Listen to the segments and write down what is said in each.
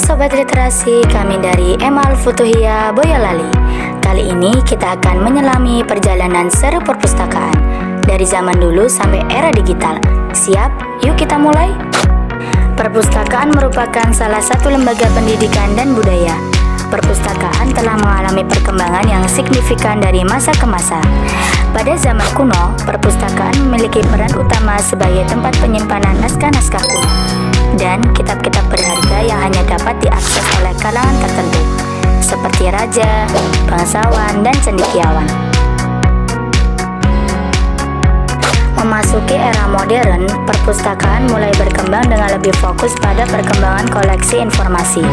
Sobat Literasi, kami dari Emal Futuhia Boyolali. Kali ini kita akan menyelami perjalanan seru perpustakaan dari zaman dulu sampai era digital. Siap? Yuk kita mulai. Perpustakaan merupakan salah satu lembaga pendidikan dan budaya. Perpustakaan telah mengalami perkembangan yang signifikan dari masa ke masa. Pada zaman kuno, perpustakaan memiliki peran utama sebagai tempat penyimpanan naskah-naskah kuno dan kitab-kitab berharga yang hanya dapat diakses oleh kalangan tertentu, seperti raja, bangsawan, dan cendekiawan. Memasuki era modern, perpustakaan mulai berkembang dengan lebih fokus pada perkembangan koleksi informasi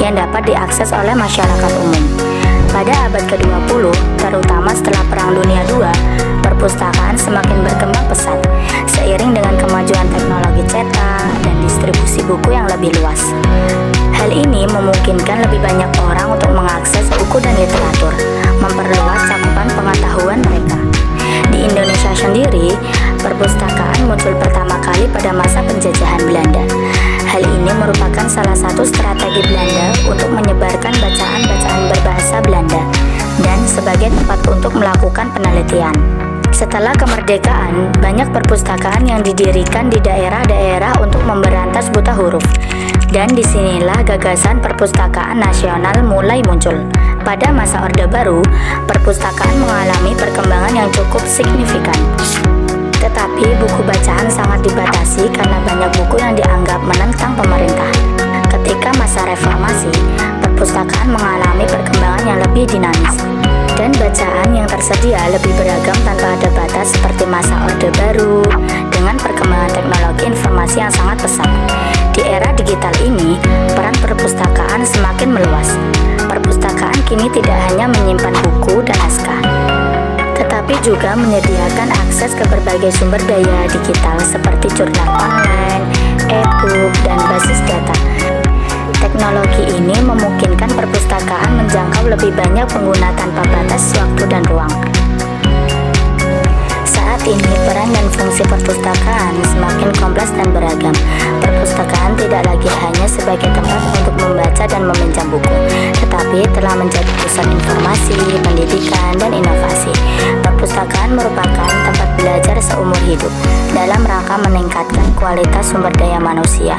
yang dapat diakses oleh masyarakat umum. Pada abad ke-20, terutama setelah Perang Dunia II, perpustakaan semakin berkembang pesat seiring dengan kemajuan teknologi cetak dan distribusi buku yang lebih luas. Hal ini memungkinkan lebih banyak orang untuk mengakses buku dan literatur, memperluas cakupan pengetahuan mereka. Di Indonesia sendiri, perpustakaan muncul pertama kali pada masa penjajahan Belanda. Hal ini merupakan salah satu strategi Belanda untuk menyebarkan bacaan-bacaan berbahasa Belanda dan sebagai tempat untuk melakukan penelitian. Setelah kemerdekaan, banyak perpustakaan yang didirikan di daerah-daerah untuk memberantas buta huruf. Dan disinilah gagasan perpustakaan nasional mulai muncul. Pada masa Orde Baru, perpustakaan mengalami perkembangan yang cukup signifikan. Tetapi buku bacaan sangat dibatasi karena banyak buku yang dianggap menentang pemerintah. Ketika masa reformasi, perpustakaan mengalami perkembangan yang lebih dinamis. Dan bacaan yang tersedia lebih beragam tanpa ada batas seperti masa Orde Baru dengan perkembangan teknologi informasi yang sangat pesat. Di era digital ini, peran perpustakaan semakin meluas. Perpustakaan kini tidak hanya menyimpan buku dan naskah, tetapi juga menyediakan akses ke berbagai sumber daya digital seperti jurnal online, e-book, dan basis data. Teknologi ini memungkinkan perpustakaan menjangkau lebih banyak pengguna tanpa batas waktu dan ruang. Saat ini peran dan fungsi perpustakaan semakin kompleks dan beragam. Perpustakaan tidak lagi hanya sebagai tempat untuk membaca dan meminjam buku, tetapi telah menjadi pusat informasi, pendidikan, dan inovasi. Perpustakaan merupakan tempat belajar seumur hidup dalam rangka meningkatkan kualitas sumber daya manusia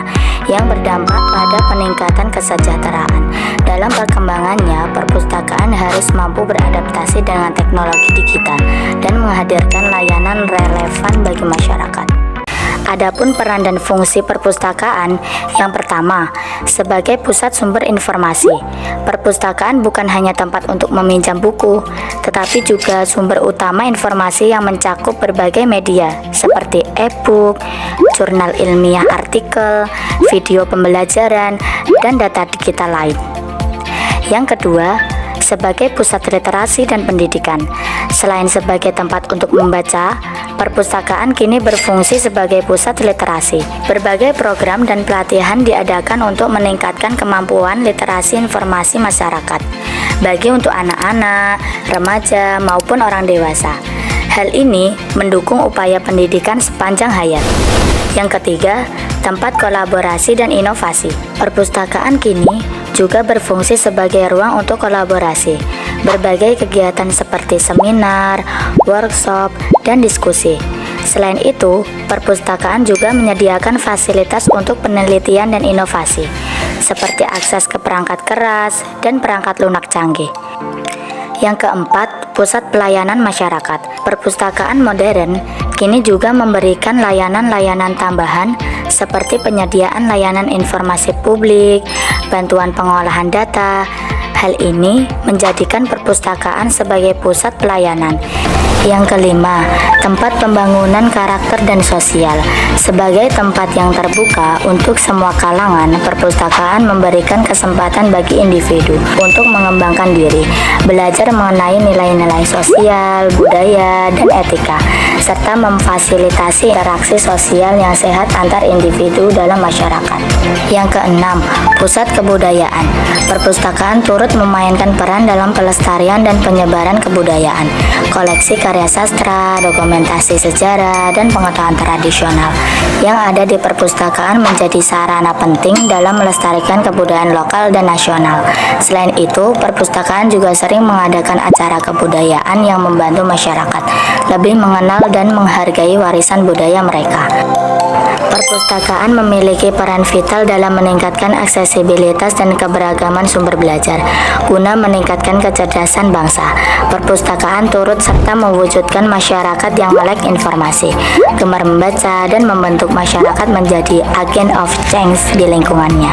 yang berdampak pada peningkatan kesejahteraan. Dalam perkembangannya, perpustakaan harus mampu beradaptasi dengan teknologi digital dan menghadirkan layanan relevan bagi masyarakat. Adapun peran dan fungsi perpustakaan, yang pertama, sebagai pusat sumber informasi. Perpustakaan bukan hanya tempat untuk meminjam buku, tetapi juga sumber utama informasi yang mencakup berbagai media seperti e-book, jurnal ilmiah artikel, video pembelajaran, dan data digital lain. Yang kedua, sebagai pusat literasi dan pendidikan. Selain sebagai tempat untuk membaca, perpustakaan kini berfungsi sebagai pusat literasi. Berbagai program dan pelatihan diadakan untuk meningkatkan kemampuan literasi informasi masyarakat, bagi untuk anak-anak, remaja, maupun orang dewasa. Hal ini mendukung upaya pendidikan sepanjang hayat. Yang ketiga, tempat kolaborasi dan inovasi. Perpustakaan kini juga berfungsi sebagai ruang untuk kolaborasi. Berbagai kegiatan seperti seminar, workshop, dan diskusi. Selain itu, perpustakaan juga menyediakan fasilitas untuk penelitian dan inovasi, seperti akses ke perangkat keras dan perangkat lunak canggih. Yang keempat, pusat pelayanan masyarakat. Perpustakaan modern kini juga memberikan layanan-layanan tambahan seperti penyediaan layanan informasi publik, bantuan pengolahan data. Hal ini menjadikan perpustakaan sebagai pusat pelayanan. Yang kelima, tempat pembangunan karakter dan sosial. Sebagai tempat yang terbuka untuk semua kalangan, perpustakaan memberikan kesempatan bagi individu untuk mengembangkan diri, belajar mengenai nilai-nilai sosial, budaya, dan etika, serta memfasilitasi interaksi sosial yang sehat antar individu dalam masyarakat. Yang keenam, pusat kebudayaan. Perpustakaan turut turut memainkan peran dalam pelestarian dan penyebaran kebudayaan, koleksi karya sastra, dokumentasi sejarah, dan pengetahuan tradisional yang ada di perpustakaan menjadi sarana penting dalam melestarikan kebudayaan lokal dan nasional. Selain itu, perpustakaan juga sering mengadakan acara kebudayaan yang membantu masyarakat lebih mengenal dan menghargai warisan budaya mereka. Perpustakaan memiliki peran vital dalam meningkatkan aksesibilitas dan keberagaman sumber belajar guna meningkatkan kecerdasan bangsa. Perpustakaan turut serta mewujudkan masyarakat yang melek informasi, gemar membaca, dan membentuk masyarakat menjadi agent of change di lingkungannya.